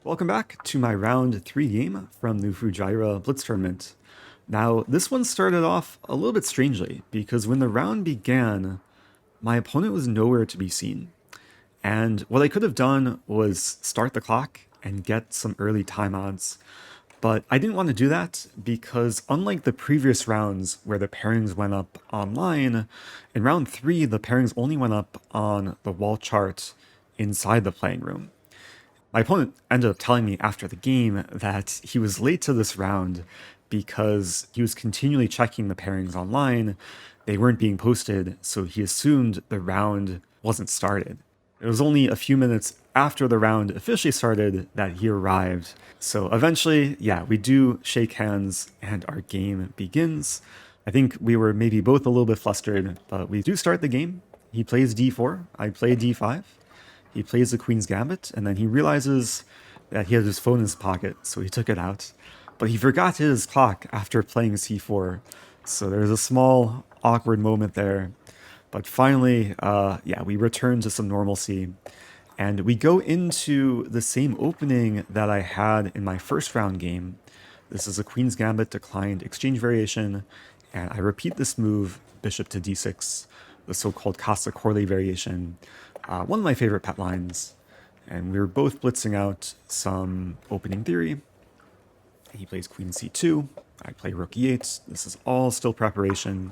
Welcome back to my round 3 game from the Fujairah Blitz tournament. Now, this one started off a little bit strangely, because when the round began, my opponent was nowhere to be seen. And what I could have done was start the clock and get some early timeouts. But I didn't want to do that because unlike the previous rounds where the pairings went up online, in round 3 the pairings only went up on the wall chart inside the playing room. My opponent ended up telling me after the game that he was late to this round because he was continually checking the pairings online. They weren't being posted, so he assumed the round wasn't started. It was only a few minutes after the round officially started that he arrived. So eventually, yeah, we do shake hands and our game begins. I think we were maybe both a little bit flustered, but we do start the game. He plays d4, I play d5. He plays the Queen's Gambit, and then he realizes that he has his phone in his pocket, so he took it out. But he forgot his clock after playing c4, so there's a small awkward moment there. But finally, yeah, we return to some normalcy, and we go into the same opening that I had in my first round game. This is a Queen's Gambit declined exchange variation, and I repeat this move, bishop to d6, the so-called Casa Corley variation. One of my favorite pet lines, and we were both blitzing out some opening theory. He plays queen c2, I play rook e8. This is all still preparation,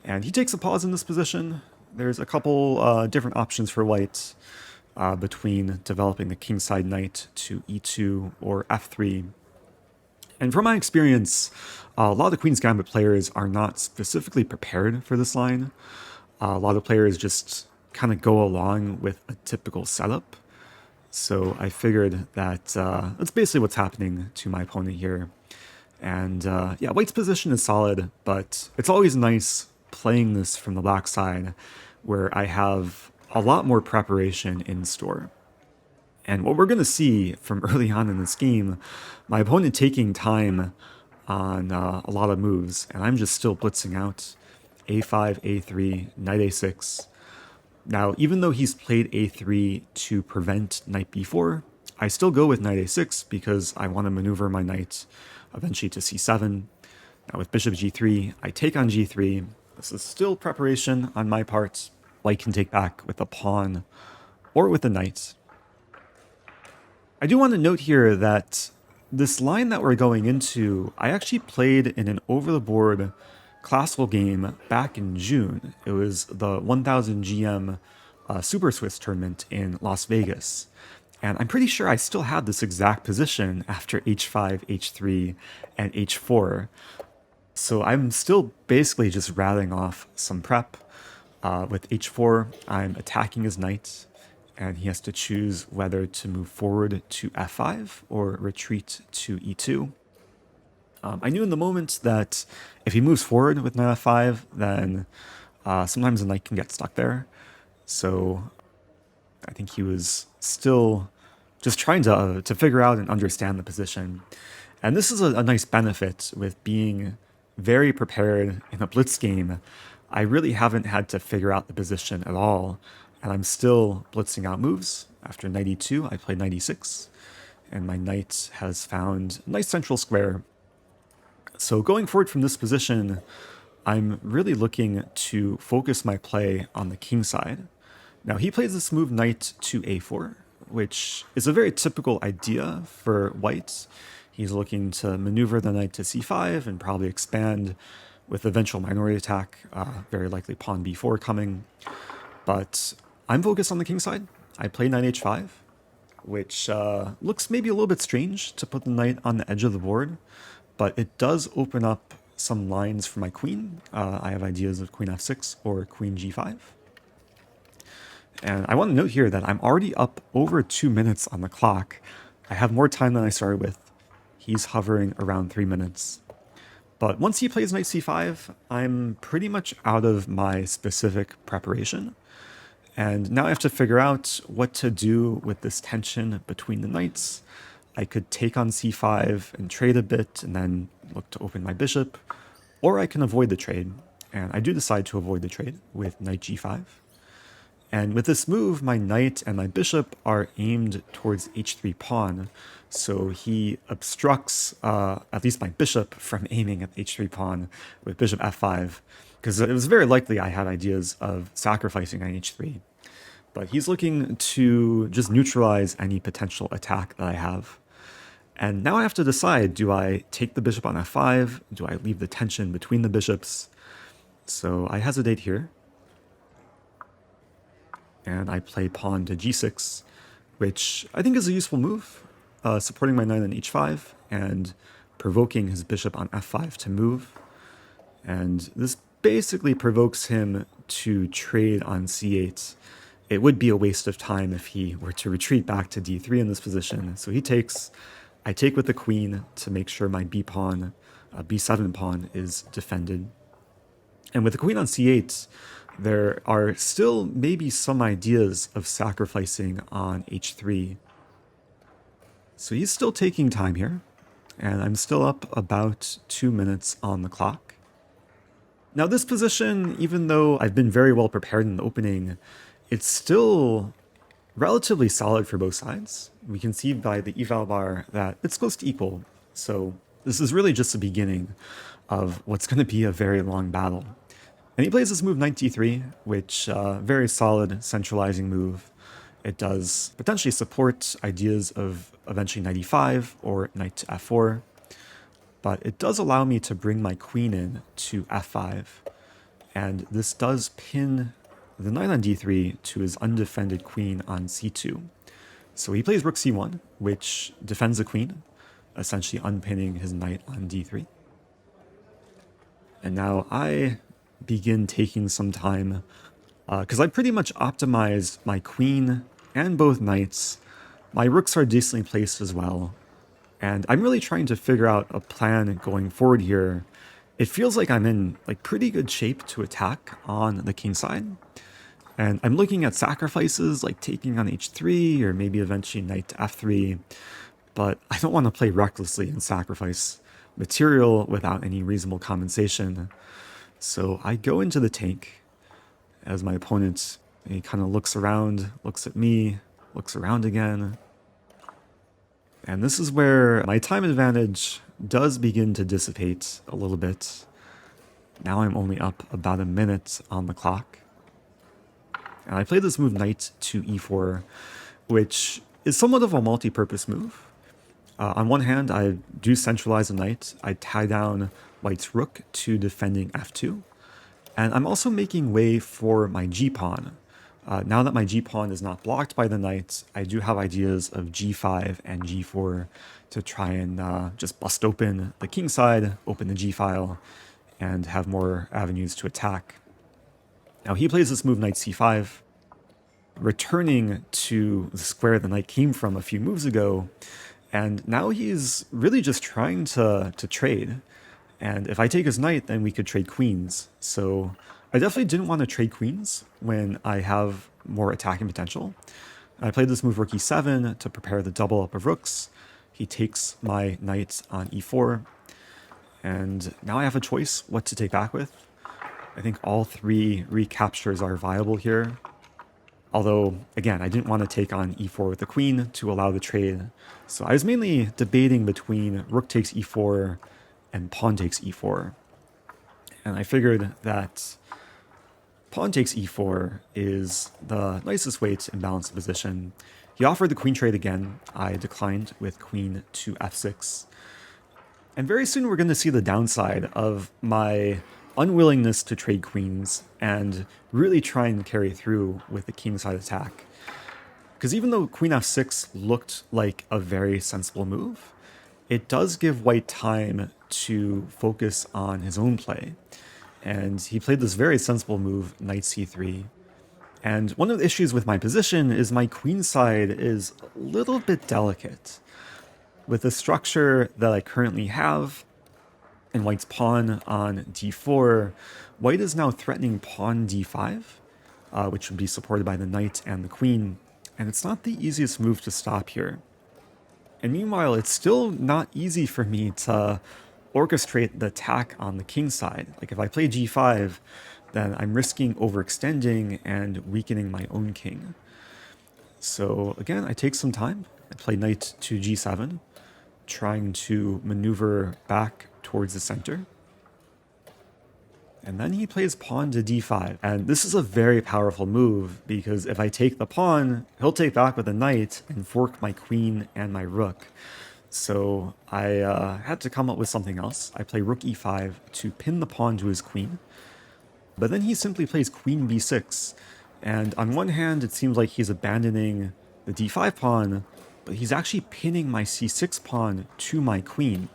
and he takes a pause in this position. There's a couple different options for white between developing the kingside knight to e2 or f3. And from my experience, a lot of the Queen's Gambit players are not specifically prepared for this line. A lot of players just kind of go along with a typical setup. So I figured that that's basically what's happening to my opponent here. And yeah, white's position is solid, but it's always nice playing this from the black side where I have a lot more preparation in store. And what we're going to see from early on in this game, my opponent taking time on a lot of moves, and I'm just still blitzing out a5, a3, knight a6. Now, even though he's played a3 to prevent knight b4, I still go with knight a6 because I want to maneuver my knight eventually to c7. Now with bishop g3, I take on g3. This is still preparation on my part. White can take back with a pawn or with a knight. I do want to note here that this line that we're going into, I actually played in an over-the-board classical game back in June. It was the 1000 GM Super Swiss tournament in Las Vegas. And I'm pretty sure I still had this exact position after h5, h3, and h4. So I'm still basically just rattling off some prep. With h4, I'm attacking his knight, and he has to choose whether to move forward to f5 or retreat to e2. I knew in the moment that if he moves forward with knight f5, then sometimes the knight can get stuck there. So I think he was still just trying to figure out and understand the position. And this is a nice benefit with being very prepared in a blitz game. I really haven't had to figure out the position at all, and I'm still blitzing out moves. After knight e2, I play knight e6, and my knight has found a nice central square. So going forward from this position, I'm really looking to focus my play on the king side. Now he plays this move knight to a4, which is a very typical idea for white. He's looking to maneuver the knight to c5 and probably expand with eventual minority attack, very likely pawn b4 coming. But I'm focused on the king side. I play knight h5, which looks maybe a little bit strange to put the knight on the edge of the board, but it does open up some lines for my queen. I have ideas of queen f6 or queen g5. And I want to note here that I'm already up over 2 minutes on the clock. I have more time than I started with. He's hovering around 3 minutes. But once he plays knight c5, I'm pretty much out of my specific preparation. And now I have to figure out what to do with this tension between the knights. I could take on c5 and trade a bit and then look to open my bishop, or I can avoid the trade. And I do decide to avoid the trade with knight g5. And with this move, my knight and my bishop are aimed towards h3 pawn. So he obstructs at least my bishop from aiming at h3 pawn with bishop f5. Because it was very likely I had ideas of sacrificing on h3. But he's looking to just neutralize any potential attack that I have. And now I have to decide, do I take the bishop on f5? Do I leave the tension between the bishops? So I hesitate here. And I play pawn to g6, which I think is a useful move, supporting my knight on h5 and provoking his bishop on f5 to move. And this basically provokes him to trade on c8. It would be a waste of time if he were to retreat back to d3 in this position. So he takes, I take with the queen to make sure my b pawn, b7 pawn is defended. And with the queen on c8, there are still maybe some ideas of sacrificing on h3. So he's still taking time here, and I'm still up about 2 minutes on the clock. Now this position, even though I've been very well prepared in the opening, it's still relatively solid for both sides. We can see by the eval bar that it's close to equal. So this is really just the beginning of what's going to be a very long battle. And he plays this move knight d3, which very solid centralizing move. It does potentially support ideas of eventually knight e5 or knight to f4, but it does allow me to bring my queen in to f5, and this does pin the knight on d3 to his undefended queen on c2. So he plays rook c1, which defends the queen, essentially unpinning his knight on d3. And now I begin taking some time because I pretty much optimized my queen and both knights. My rooks are decently placed as well, and I'm really trying to figure out a plan going forward here. It feels like I'm in pretty good shape to attack on the king side, and I'm looking at sacrifices like taking on h3 or maybe eventually knight to f3, but I don't want to play recklessly and sacrifice material without any reasonable compensation. So I go into the tank as my opponent, he kind of looks around, looks at me, looks around again. And this is where my time advantage does begin to dissipate a little bit. Now I'm only up about a minute on the clock. And I play this move knight to e4, which is somewhat of a multi-purpose move. On one hand, I do centralize the knight. I tie down white's rook to defending f2. And I'm also making way for my g-pawn. Now that my g-pawn is not blocked by the knight, I do have ideas of g5 and g4 to try and just bust open the king side, open the g-file, and have more avenues to attack. Now he plays this move knight c5, returning to the square the knight came from a few moves ago, and now he's really just trying to trade. And if I take his knight, then we could trade queens. So I definitely didn't want to trade queens when I have more attacking potential. I played this move rook e7 to prepare the double up of rooks. He takes my knight on e4. And now I have a choice what to take back with. I think all three recaptures are viable here. Although, again, I didn't want to take on e4 with the queen to allow the trade. So I was mainly debating between rook takes e4 and pawn takes e4. And I figured that pawn takes e4 is the nicest way to imbalance the position. He offered the queen trade again. I declined with queen to f6. And very soon we're going to see the downside of my unwillingness to trade queens and really try and carry through with the kingside attack. Because even though queen f6 looked like a very sensible move, it does give white time to focus on his own play. And he played this very sensible move, knight c3. And one of the issues with my position is my queen side is a little bit delicate. With the structure that I currently have, and white's pawn on d4, white is now threatening pawn d5, which would be supported by the knight and the queen, and it's not the easiest move to stop here. And meanwhile, it's still not easy for me to orchestrate the attack on the king side. Like if I play g5, then I'm risking overextending and weakening my own king. So again, I take some time. I play knight to g7, trying to maneuver back towards the center. And then he plays pawn to d5. And this is a very powerful move, because if I take the pawn, he'll take back with the knight and fork my queen and my rook. So I had to come up with something else. I play rook e5 to pin the pawn to his queen. But then he simply plays queen b6. And on one hand, it seems like he's abandoning the d5 pawn, but he's actually pinning my c6 pawn to my queen.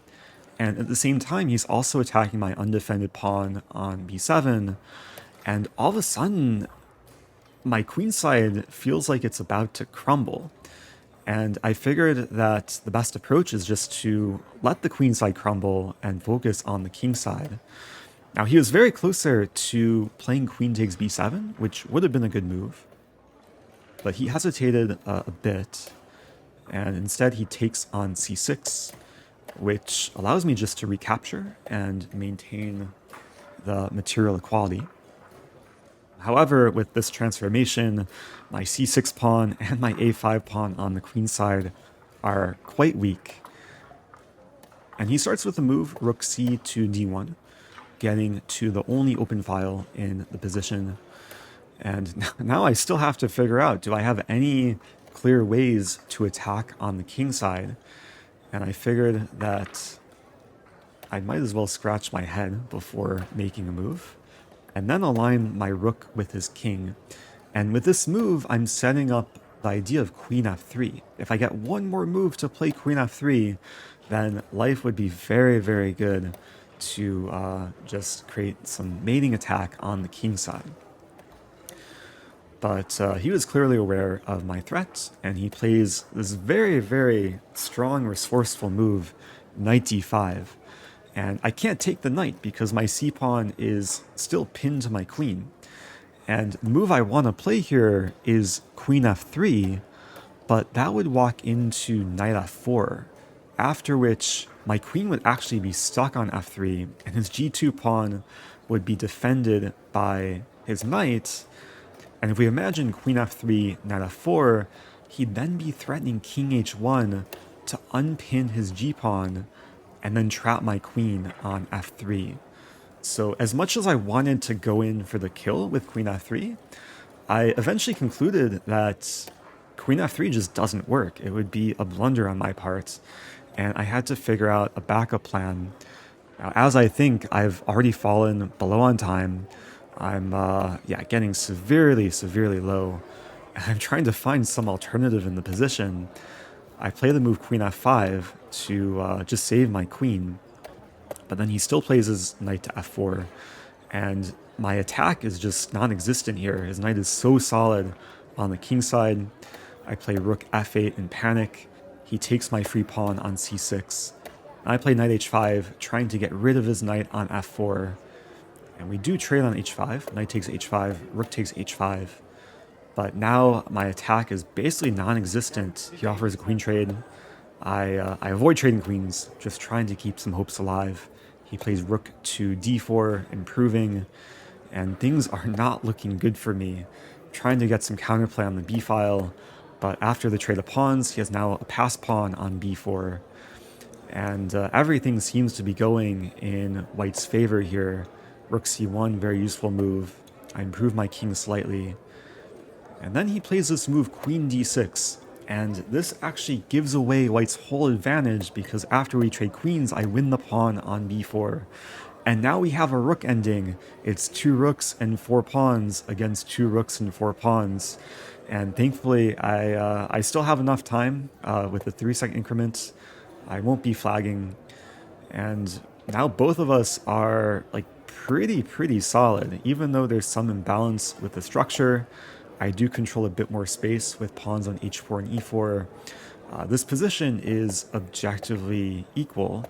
And at the same time, he's also attacking my undefended pawn on b7. And all of a sudden, my queenside feels like it's about to crumble. And I figured that the best approach is just to let the queenside crumble and focus on the kingside. Now, he was very closer to playing queen takes b7, which would have been a good move. But he hesitated a bit, and instead he takes on c6, which allows me just to recapture and maintain the material equality. However, with this transformation, my c6 pawn and my a5 pawn on the queen side are quite weak. And he starts with the move rook c to d1, getting to the only open file in the position. And now I still have to figure out, do I have any clear ways to attack on the king side? And I figured that I might as well scratch my head before making a move, and then align my rook with his king. And with this move, I'm setting up the idea of queen f3. If I get one more move to play queen f3, then life would be very, very good to just create some mating attack on the king side. But he was clearly aware of my threat, and he plays this very, very strong, resourceful move, knight d5. And I can't take the knight because my c-pawn is still pinned to my queen. And the move I want to play here is queen f3, but that would walk into knight f4, after which my queen would actually be stuck on f3, and his g2 pawn would be defended by his knight. And if we imagine queen f3, knight f4, he'd then be threatening king h1 to unpin his g-pawn and then trap my queen on f3. So as much as I wanted to go in for the kill with queen f3, I eventually concluded that queen f3 just doesn't work. It would be a blunder on my part, and I had to figure out a backup plan. Now, as I think I've already fallen below on time, I'm getting severely, severely low, and I'm trying to find some alternative in the position. I play the move queen f5 to just save my queen, but then he still plays his knight to f4, and my attack is just non-existent here. His knight is so solid on the king side. I play rook f8 in panic. He takes my free pawn on c6. I play knight h5, trying to get rid of his knight on f4. And we do trade on h5. Knight takes h5, rook takes h5. But now my attack is basically non-existent. He offers a queen trade. I avoid trading queens, just trying to keep some hopes alive. He plays rook to d4, improving, and things are not looking good for me. Trying to get some counterplay on the b file, but after the trade of pawns, he has now a pass pawn on b4. And everything seems to be going in white's favor here. Rook c1, very useful move. I improve my king slightly. And then he plays this move queen d6. And this actually gives away white's whole advantage, because after we trade queens, I win the pawn on b4. And now we have a rook ending. It's 2 rooks and 4 pawns against 2 rooks and 4 pawns. And thankfully, I still have enough time with the 3-second increments. I won't be flagging. And now both of us are like pretty solid. Even though there's some imbalance with the structure, I do control a bit more space with pawns on h4 and e4. This position is objectively equal.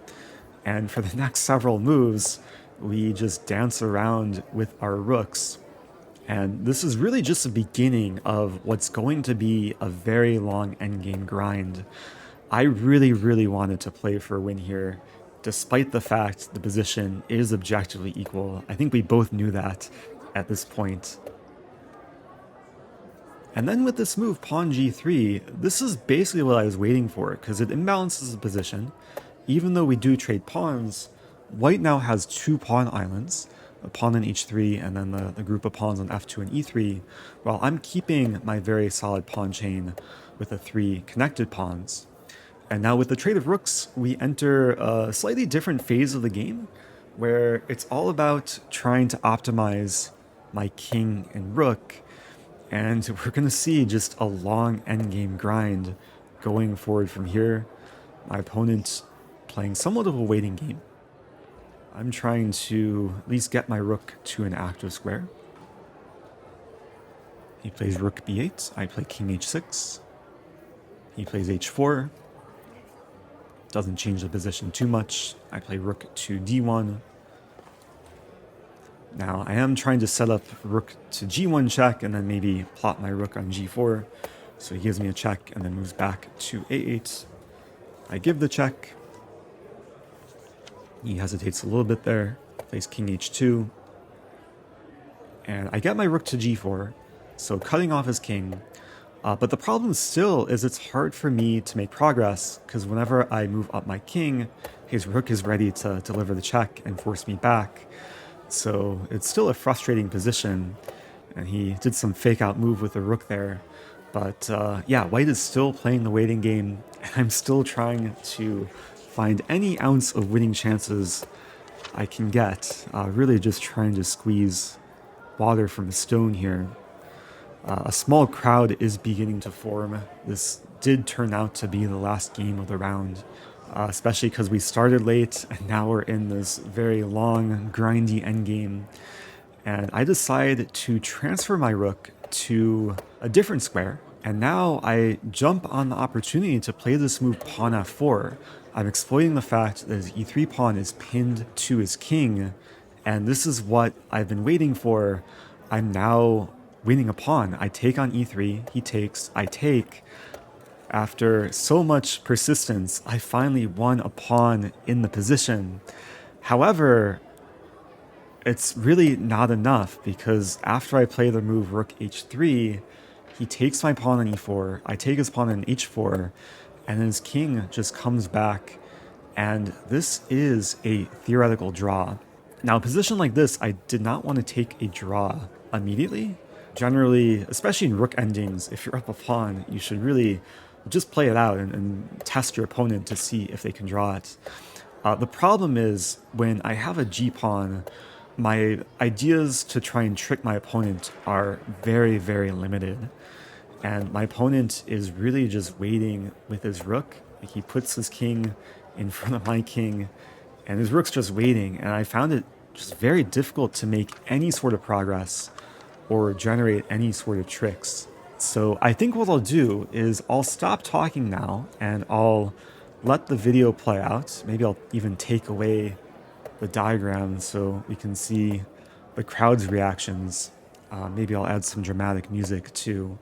And for the next several moves, we just dance around with our rooks. And this is really just the beginning of what's going to be a very long endgame grind. I really wanted to play for a win here, despite the fact the position is objectively equal. I think we both knew that. at this point. And then with this move, pawn g3, this is basically what I was waiting for, because it imbalances the position. Even though we do trade pawns, white now has 2 pawn islands, a pawn on h3 and then the group of pawns on f2 and e3, while I'm keeping my very solid pawn chain with the 3 connected pawns. And now with the trade of rooks, we enter a slightly different phase of the game, where it's all about trying to optimize my king and rook, and we're going to see just a long endgame grind going forward from here. My opponent playing somewhat of a waiting game. I'm trying to at least get my rook to an active square. He plays rook b8, I play king h6. He plays h4. Doesn't change the position too much. I play rook to d1. Now I am trying to set up rook to g1 check and then maybe plot my rook on g4. So he gives me a check and then moves back to a8. I give the check. He hesitates a little bit there, plays king h2. And I get my rook to g4, so cutting off his king. But the problem still is it's hard for me to make progress, because whenever I move up my king, his rook is ready to deliver the check and force me back. So it's still a frustrating position, and he did some fake out move with the rook there. But yeah, white is still playing the waiting game, and I'm still trying to find any ounce of winning chances I can get. Really just trying to squeeze water from a stone here. A small crowd is beginning to form. This did turn out to be the last game of the round, especially because we started late and now we're in this very long, grindy endgame. And I decide to transfer my rook to a different square. And now I jump on the opportunity to play this move pawn f4. I'm exploiting the fact that his e3 pawn is pinned to his king, and this is what I've been waiting for. I'm now winning a pawn. I take on e3, he takes, I take. After so much persistence, I finally won a pawn in the position. However, it's really not enough, because after I play the move rook h3, he takes my pawn on e4, I take his pawn on h4, and then his king just comes back, and this is a theoretical draw. Now, a position like this, I did not want to take a draw immediately. Generally, especially in rook endings, if you're up a pawn, you should really just play it out and test your opponent to see if they can draw it. The problem is, when I have a g-pawn, my ideas to try and trick my opponent are very, very limited. And my opponent is really just waiting with his rook. Like, he puts his king in front of my king, and his rook's just waiting. And I found it just very difficult to make any sort of progress or generate any sort of tricks. So I think what I'll do is I'll stop talking now and I'll let the video play out. Maybe I'll even take away the diagram so we can see the crowd's reactions. Maybe I'll add some dramatic music too.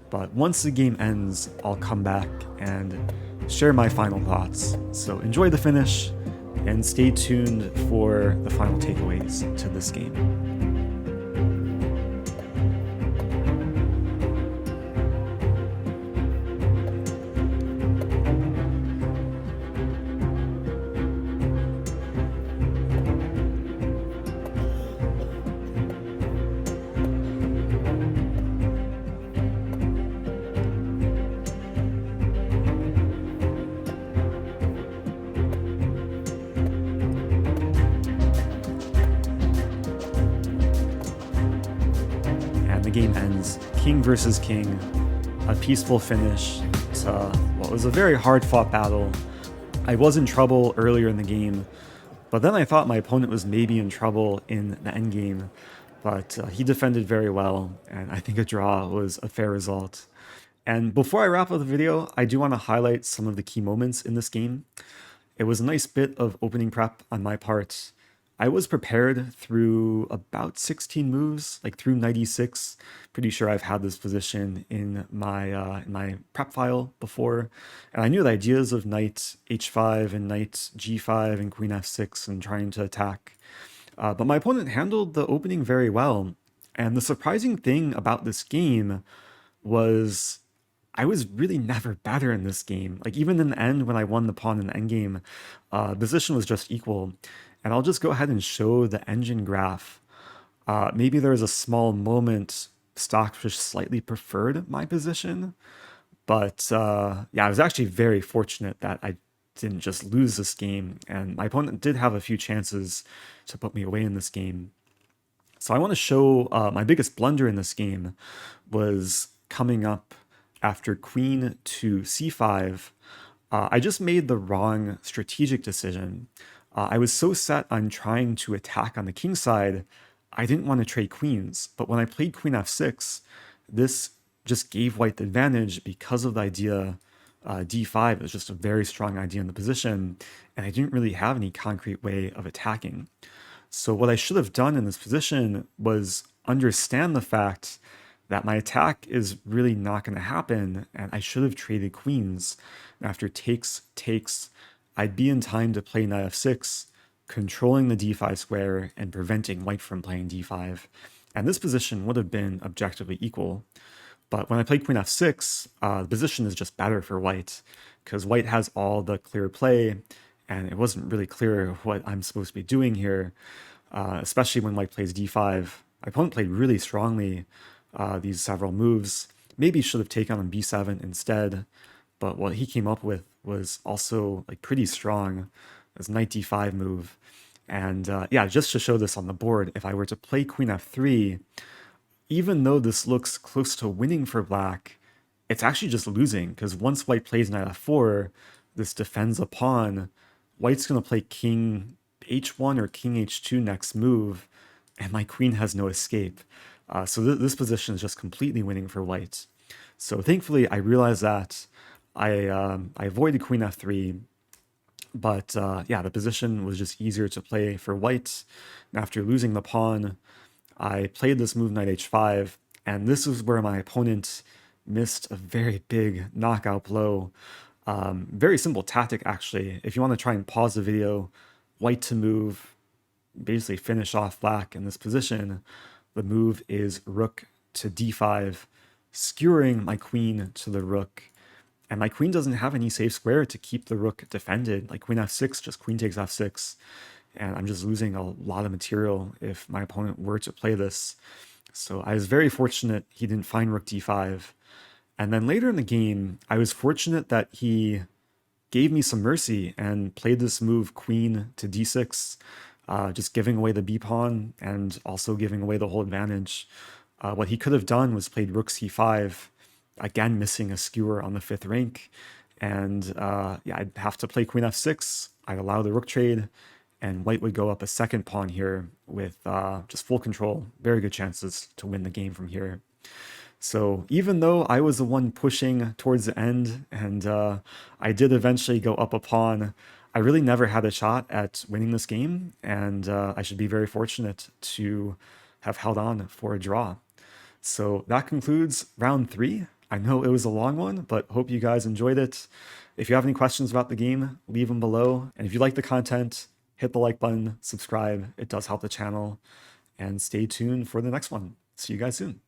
But once the game ends, I'll come back and share my final thoughts. So enjoy the finish and stay tuned for the final takeaways to this game. The game ends king versus king, a peaceful finish to what was a very hard-fought battle. I was in trouble earlier in the game, but then I thought my opponent was maybe in trouble in the endgame, but he defended very well, and I think a draw was a fair result. And before I wrap up the video, I do want to highlight some of the key moments in this game. It was a nice bit of opening prep on my part. I was prepared through about 16 moves, like through 96. Pretty sure I've had this position in my prep file before. And I knew the ideas of knight h5 and knight g5 and queen f6 and trying to attack. But my opponent handled the opening very well. And the surprising thing about this game was I was really never better in this game. Like even in the end, when I won the pawn in the endgame, position was just equal. And I'll just go ahead and show the engine graph. Maybe there was a small moment Stockfish slightly preferred my position, but yeah, I was actually very fortunate that I didn't just lose this game, and my opponent did have a few chances to put me away in this game. So I want to show my biggest blunder in this game was coming up after queen to c5. I just made the wrong strategic decision. I was so set on trying to attack on the king side, I didn't want to trade queens. But when I played queen f6, this just gave white the advantage because of the idea d5 is just a very strong idea in the position, and I didn't really have any concrete way of attacking. So what I should have done in this position was understand the fact that my attack is really not going to happen, and I should have traded queens. And after takes, I'd be in time to play knight f6, controlling the d5 square and preventing white from playing d5. And this position would have been objectively equal. But when I played queen f6, the position is just better for white, because white has all the clear play, and it wasn't really clear what I'm supposed to be doing here, especially when white plays d5. My opponent played really strongly these several moves. Maybe should have taken on b7 instead, but what he came up with was also like pretty strong. This knight d5 move. And yeah, just to show this on the board, if I were to play queen f3, even though this looks close to winning for black, it's actually just losing, because once white plays knight f4, this defends a pawn. White's going to play king h1 or king h2 next move, and my queen has no escape. So this position is just completely winning for white. So thankfully, I realized that. I avoided queen f3, but yeah, the position was just easier to play for white. And after losing the pawn, I played this move knight h5, and this is where my opponent missed a very big knockout blow. Very simple tactic, actually. If you want to try and pause the video, white to move, basically finish off black in this position, the move is rook to d5, skewering my queen to the rook. And my queen doesn't have any safe square to keep the rook defended. Like queen f6, just queen takes f6. And I'm just losing a lot of material if my opponent were to play this. So I was very fortunate he didn't find rook d5. And then later in the game, I was fortunate that he gave me some mercy and played this move queen to d6, just giving away the b pawn and also giving away the whole advantage. What he could have done was played rook c5, again missing a skewer on the 5th rank. And yeah, I'd have to play queen f6. I'd allow the rook trade, and white would go up a second pawn here with just full control. Very good chances to win the game from here. So even though I was the one pushing towards the end, and I did eventually go up a pawn, I really never had a shot at winning this game, and I should be very fortunate to have held on for a draw. So that concludes round 3. I know it was a long one, but hope you guys enjoyed it. If you have any questions about the game, leave them below. And if you like the content, hit the like button, subscribe. It does help the channel. And stay tuned for the next one. See you guys soon.